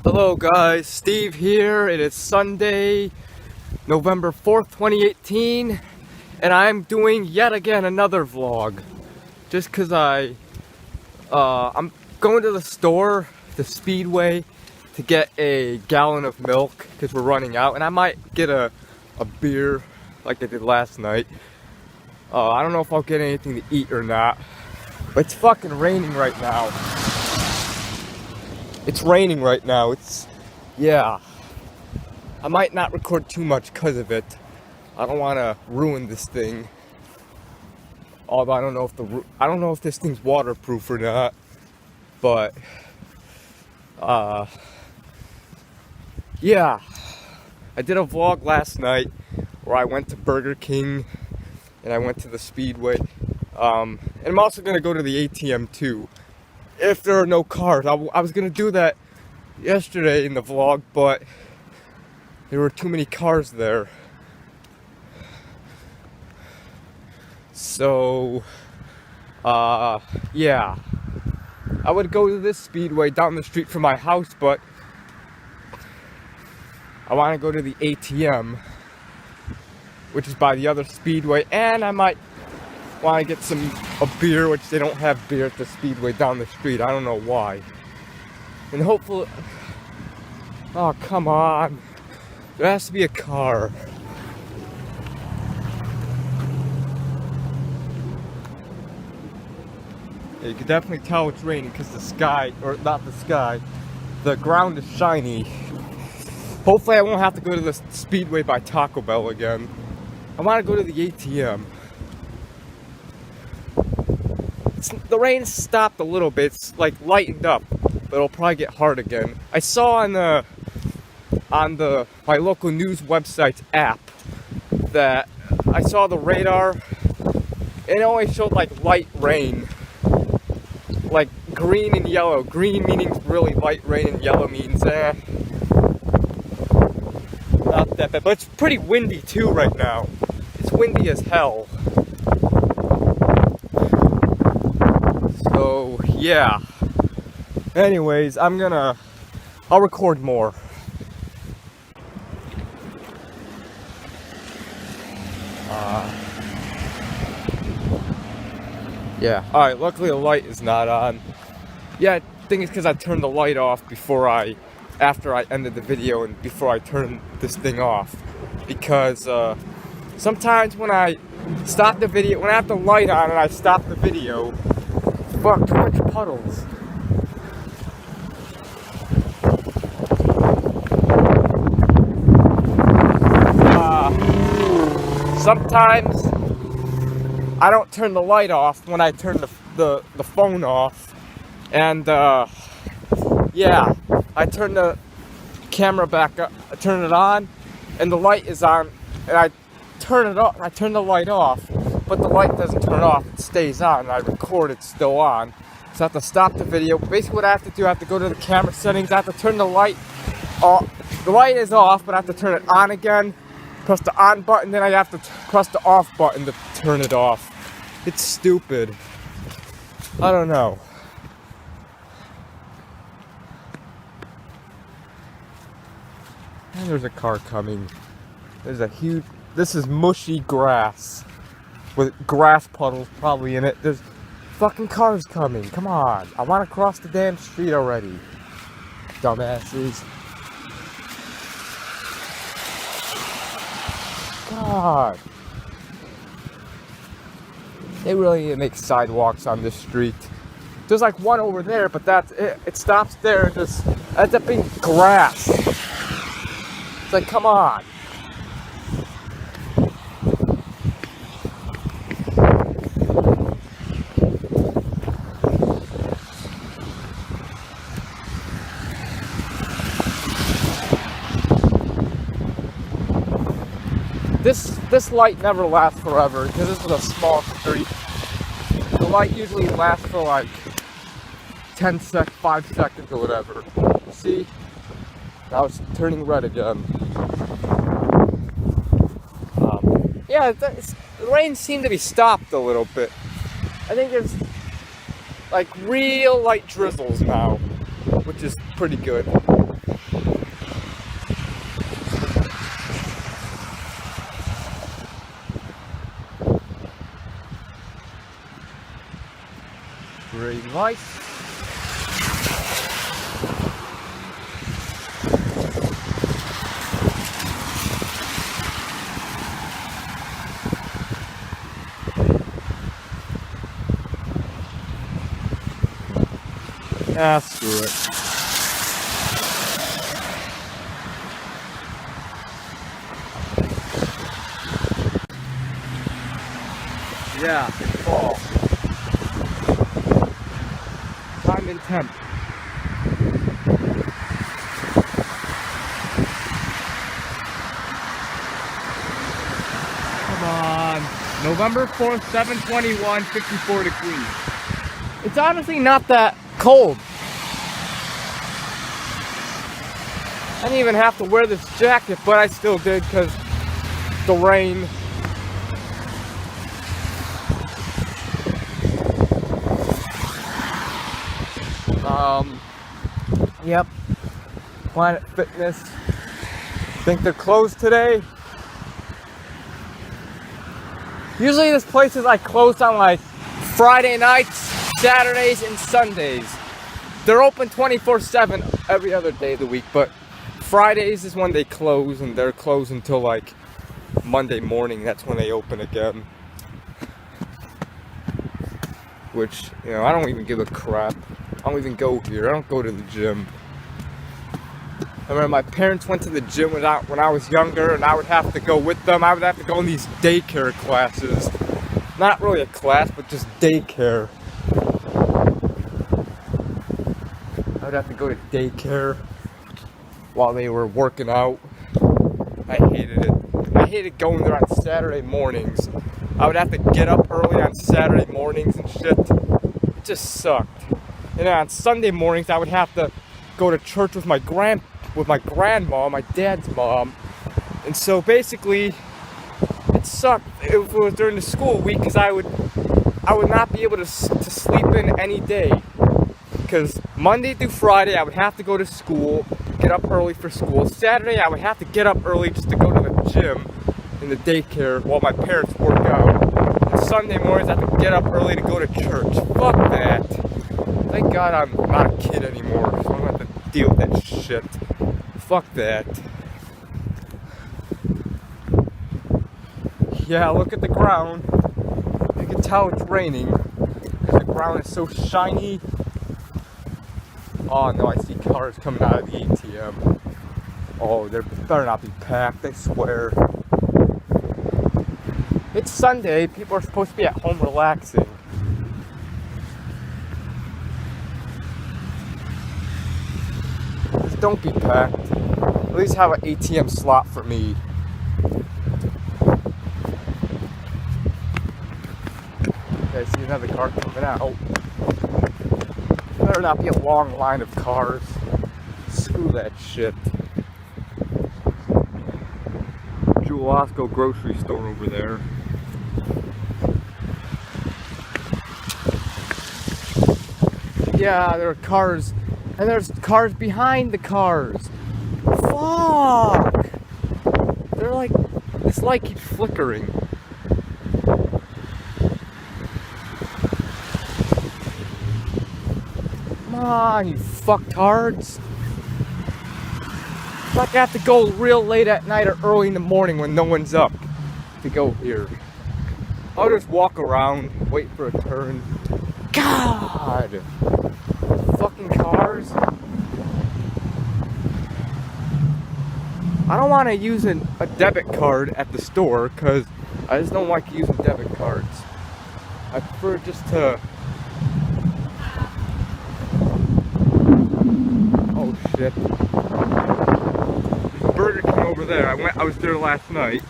Hello guys, Steve here. It is Sunday, November 4th, 2018, and I'm doing yet again another vlog. Just cause I'm going to the store, the Speedway, to get a gallon of milk because we're running out, and I might get a beer like I did last night. I don't know if I'll get anything to eat or not, but it's fucking raining right now. It's raining right now. Yeah. I might not record too much because of it. I don't want to ruin this thing. Although I don't know if this thing's waterproof or not. But yeah. I did a vlog last night where I went to Burger King and I went to the Speedway. And I'm also gonna go to the ATM too, if there are no cars. I was gonna do that yesterday in the vlog, but there were too many cars there. So, yeah. I would go to this Speedway down the street from my house, but I want to go to the ATM, which is by the other Speedway, and I might want to get a beer, which they don't have beer at the Speedway down the street. I don't know why. And hopefully, oh come on, there has to be a car. Yeah, you can definitely tell it's raining because the sky, or not the sky, the ground is shiny. Hopefully I won't have to go to the Speedway by Taco Bell again. I want to go to the ATM. The rain stopped a little bit. It's like lightened up, but it'll probably get hard again. I saw on my local news website's app that I saw the radar. It only showed like light rain, like green and yellow. Green meaning really light rain, and yellow means not that bad. But it's pretty windy too right now. It's windy as hell. So, yeah. Anyways, I'll record more. Yeah. Alright, luckily the light is not on. Yeah, I think it's because I turned the light off after I ended the video and before I turned this thing off. Because, sometimes when I stop the video, when I have the light on and I stop the video, fuck, too much puddles. Sometimes I don't turn the light off when I turn the phone off, and yeah, I turn the camera back up, I turn it on, and the light is on, and I turn it off, I turn the light off, but the light doesn't turn off, it stays on, and I record it's still on. So I have to stop the video. Basically what I have to do, I have to go to the camera settings, I have to turn the light off. The light is off, but I have to turn it on again, press the on button, then I have to press the off button to turn it off. It's stupid. I don't know. And there's a car coming. This is mushy grass with grass puddles probably in it. There's fucking cars coming. Come on. I want to cross the damn street already. Dumbasses. God. They really need to make sidewalks on this street. There's like one over there, but that's it. It stops there and just ends up being grass. It's like, come on. This light never lasts forever because this is a small street. The light usually lasts for like 5 seconds or whatever. See? Now it's turning red again. Yeah, the rain seemed to be stopped a little bit. I think there's like real light drizzles now, which is pretty good. very nice. Ah, screw it. Yeah, it's fall. Time and temp. Come on. November 4th, 7/21, 54 degrees. It's honestly not that cold. I didn't even have to wear this jacket, but I still did because the rain. Yep. Planet Fitness. Think they're closed today? Usually this place is like closed on like Friday nights, Saturdays, and Sundays. They're open 24/7 every other day of the week, but Fridays is when they close, and they're closed until like Monday morning. That's when they open again. Which, you know, I don't even give a crap. I don't even go here. I don't go to the gym. I remember my parents went to the gym when I was younger, and I would have to go with them. I would have to go in these daycare classes. Not really a class, but just daycare. I would have to go to daycare while they were working out. I hated it. I hated going there on Saturday mornings. I would have to get up early on Saturday mornings and shit. It just sucked. And then on Sunday mornings, I would have to go to church with my grandma, my dad's mom. And so basically, it sucked if it was during the school week, because I would not be able to sleep in any day. Because Monday through Friday, I would have to go to school, get up early for school. Saturday, I would have to get up early just to go to the gym in the daycare while my parents work out. And Sunday mornings, I have to get up early to go to church. Fuck that. Thank God I'm not a kid anymore, so I don't have to deal with that shit. Fuck that. Yeah, look at the ground. You can tell it's raining because the ground is so shiny. Oh no, I see cars coming out of the ATM. Oh, they better not be packed, I swear. It's Sunday, people are supposed to be at home relaxing. Just don't be packed. At least have an ATM slot for me. Okay, I see another car coming out. Better not be a long line of cars. Screw that shit. Jewel Osco grocery store over there. Yeah, there are cars, and there's cars behind the cars. Fuck! They're like, this light keeps flickering. Come on, you fucktards. It's like I have to go real late at night or early in the morning when no one's up to go here. I'll just walk around, wait for a turn. God! Fucking cars. I don't want to use a debit card at the store because I just don't like using debit cards. I prefer just to... Oh shit. There's a Burger King over there. I was there last night.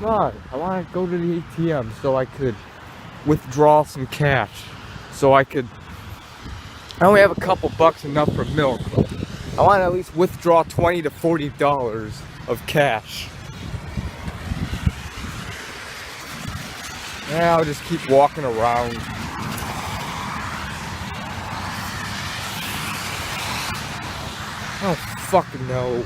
God, I want to go to the ATM so I could withdraw some cash. So I only have a couple bucks enough for milk. I want to at least withdraw $20 to $40 of cash. Yeah, I'll just keep walking around. I don't fucking know.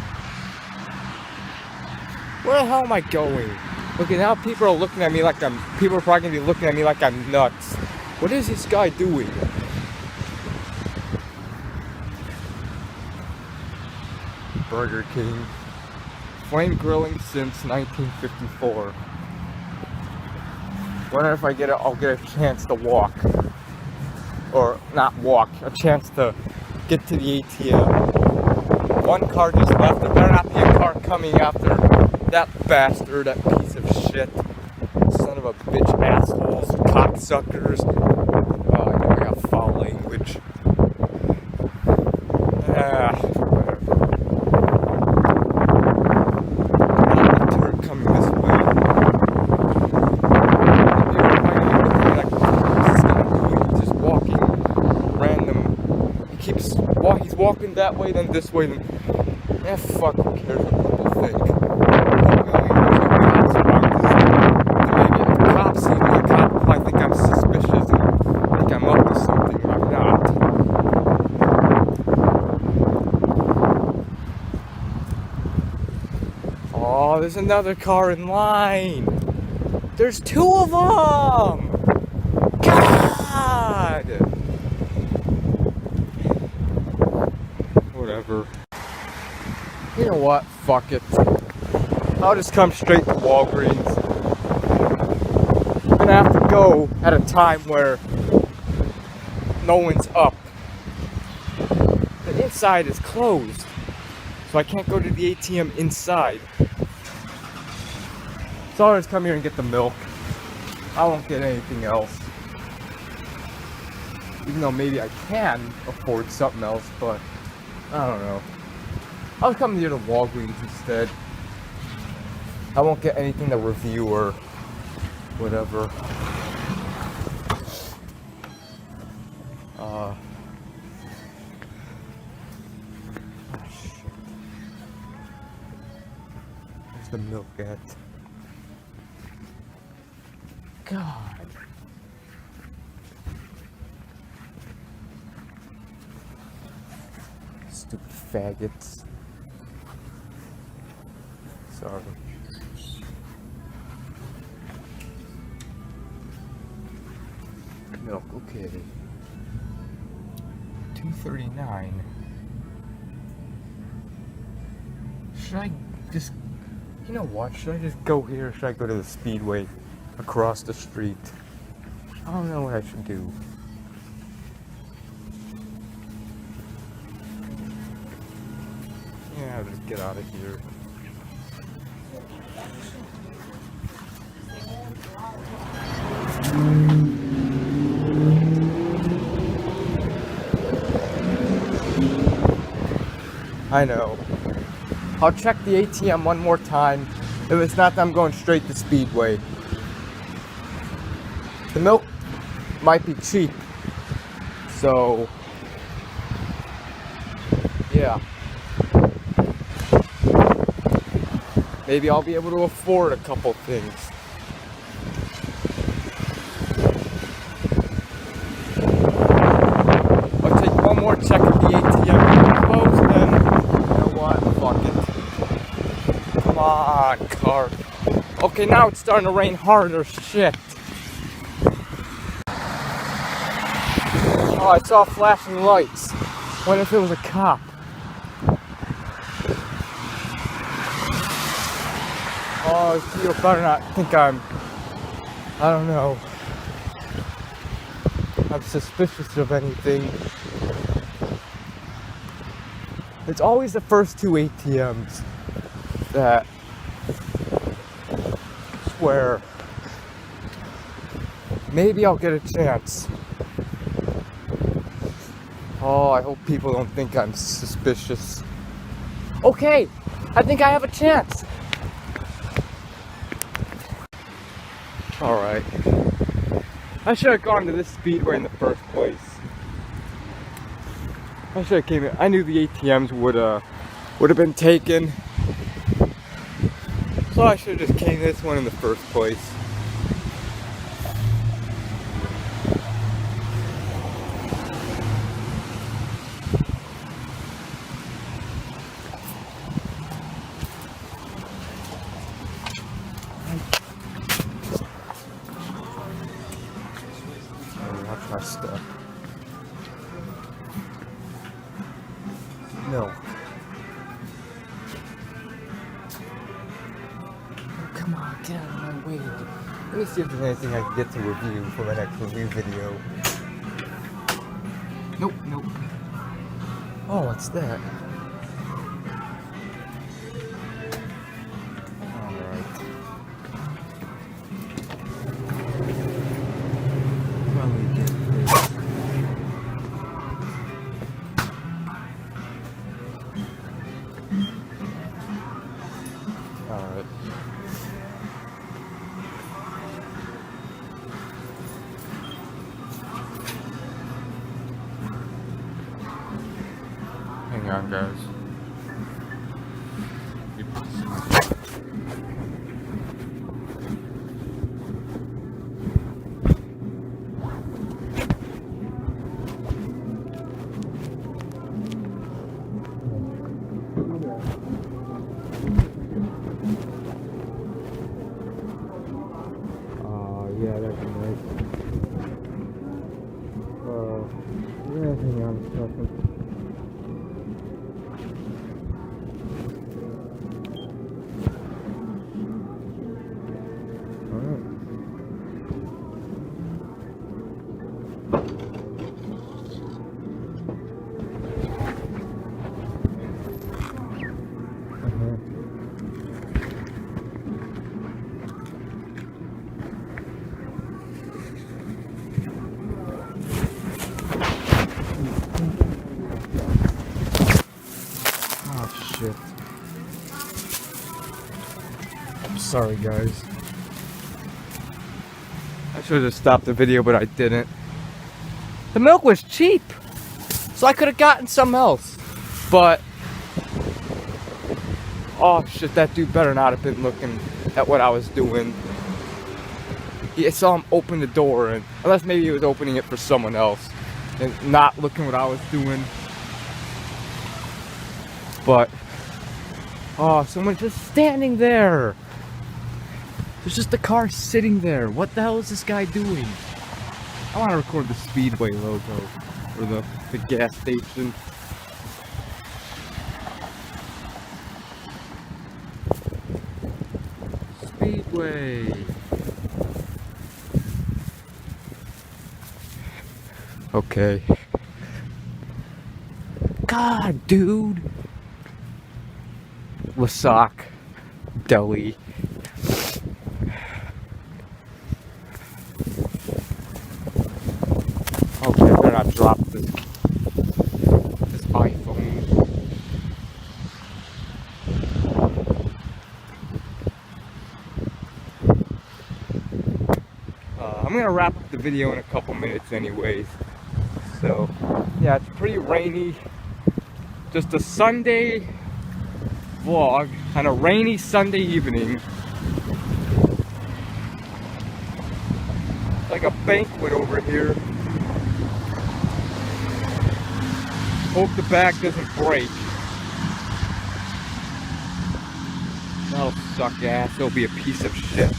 Where the hell am I going? Okay, now people are looking at me like people are probably gonna be looking at me like I'm nuts. What is this guy doing? Burger King. Flame grilling since 1954. Wonder if I'll get a chance to walk. Or not walk, a chance to get to the ATM. One car just left. There better not be a car coming after that bastard, that piece of shit. Son of a bitch, assholes, cocksuckers. Oh, I know I got foul language. He's walking that way, then this way, then... fuck, who cares what people think? Maybe if cops see me, a cop might think I'm suspicious and think I'm up to something, but I'm not. Oh, there's another car in line! There's two of them! God! Whatever. You know what? Fuck it. I'll just come straight to Walgreens. I'm gonna have to go at a time where no one's up. The inside is closed, so I can't go to the ATM inside. So I'll just come here and get the milk. I won't get anything else. Even though maybe I can afford something else, but I don't know. I'll come here to Walgreens instead. I won't get anything to review or whatever. Oh, shit. Where's the milk at? God. Stupid faggots. Sorry. Milk, okay. $2.39. Should I just... You know what? Should I just go here or should I go to the Speedway across the street? I don't know what I should do. Yeah, I'll just get out of here. I know. I'll check the ATM one more time. If it's not, I'm going straight to Speedway. The milk might be cheap. So, yeah. Maybe I'll be able to afford a couple things. I'll take one more check of the ATM. Close then. You know what? Fuck it. Come on, car. Okay, now it's starting to rain harder. Shit. Oh, I saw flashing lights. What if it was a cop? Oh, you better not think I don't know. I'm suspicious of anything. It's always the first two ATMs that I swear maybe I'll get a chance. Oh, I hope people don't think I'm suspicious. Okay, I think I have a chance. Alright. I should have gone to this Speedway in the first place. I should have came here. I knew the ATMs would have been taken. So I should have just came to this one in the first place. stuff. Milk. Oh, come on, get out of my way. Let me see if there's anything I can get to review for my next review video. Nope, nope. Oh, what's that? Alright. Probably get this. Alright. Hang on, guys. Yeah, that'd be nice. Yeah, hang on a second. Oh shit. I'm sorry, guys. I should have stopped the video, but I didn't. The milk was cheap, so I could have gotten something else. But oh shit, that dude better not have been looking at what I was doing. I saw him open the door, and unless maybe he was opening it for someone else and not looking what I was doing. But oh, someone's just standing there. There's just a car sitting there. What the hell is this guy doing? I want to record the Speedway logo or the gas station. Speedway. Okay. God, dude. Lasac Deli. Okay, I better not drop this iPhone. I'm gonna wrap up the video in a couple minutes anyways. So, yeah, it's pretty rainy. Just a Sunday vlog on a rainy Sunday evening. Like a banquet over here. Hope the bag doesn't break. That'll suck ass. It'll be a piece of shit.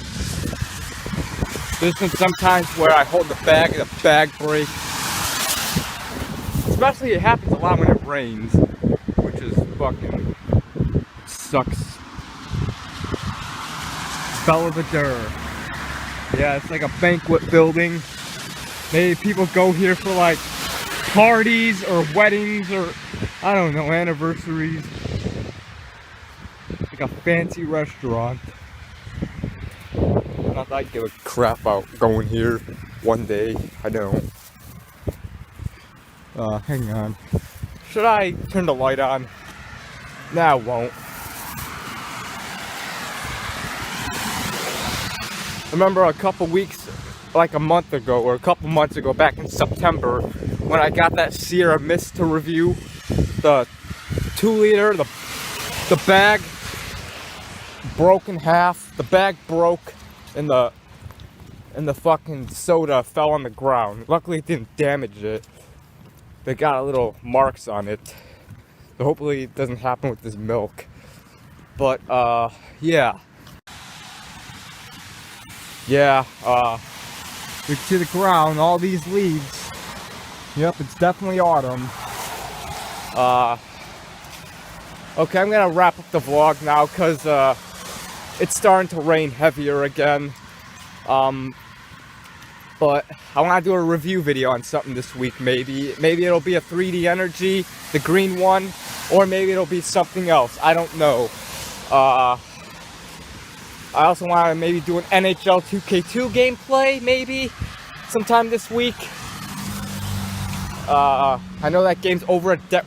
There's been sometimes where I hold the bag and the bag breaks. Especially it happens a lot when it rains, which is fucking sucks. Belvedere. Yeah, it's like a banquet building. Maybe people go here for like parties or weddings or I don't know, anniversaries. Like a fancy restaurant. Not that I give a crap about going here one day. I don't. Hang on. Should I turn the light on? Nah, I won't. Remember a couple weeks, like a month ago, or a couple months ago, back in September, when I got that Sierra Mist to review, the 2 liter, the bag broke in half, the bag broke, and the fucking soda fell on the ground. Luckily it didn't damage it. They got a little marks on it. So hopefully it doesn't happen with this milk. But yeah. Yeah, we see the ground, all these leaves. Yep, it's definitely autumn. Okay, I'm gonna wrap up the vlog now because it's starting to rain heavier again. But I want to do a review video on something this week. Maybe it'll be a 3D Energy, the green one, or maybe it'll be something else. I don't know. I also want to maybe do an NHL 2K2 gameplay, maybe sometime this week. I know that game's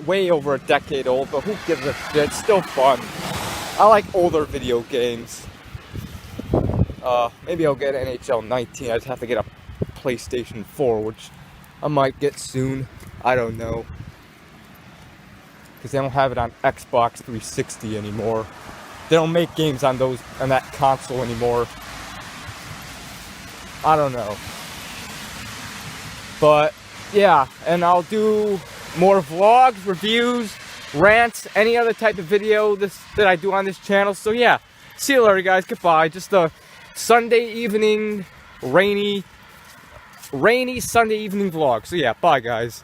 way over a decade old, but who gives a shit? It's still fun. I like older video games. Maybe I'll get NHL 19. I just have to get a PlayStation 4, which I might get soon. I don't know. Because they don't have it on Xbox 360 anymore. They don't make games on that console anymore. I don't know. But yeah, and I'll do more vlogs, reviews, rants, any other type of video that I do on this channel. So yeah, see you later, guys. Goodbye. Just a Sunday evening, rainy Sunday evening vlog. So yeah, bye, guys.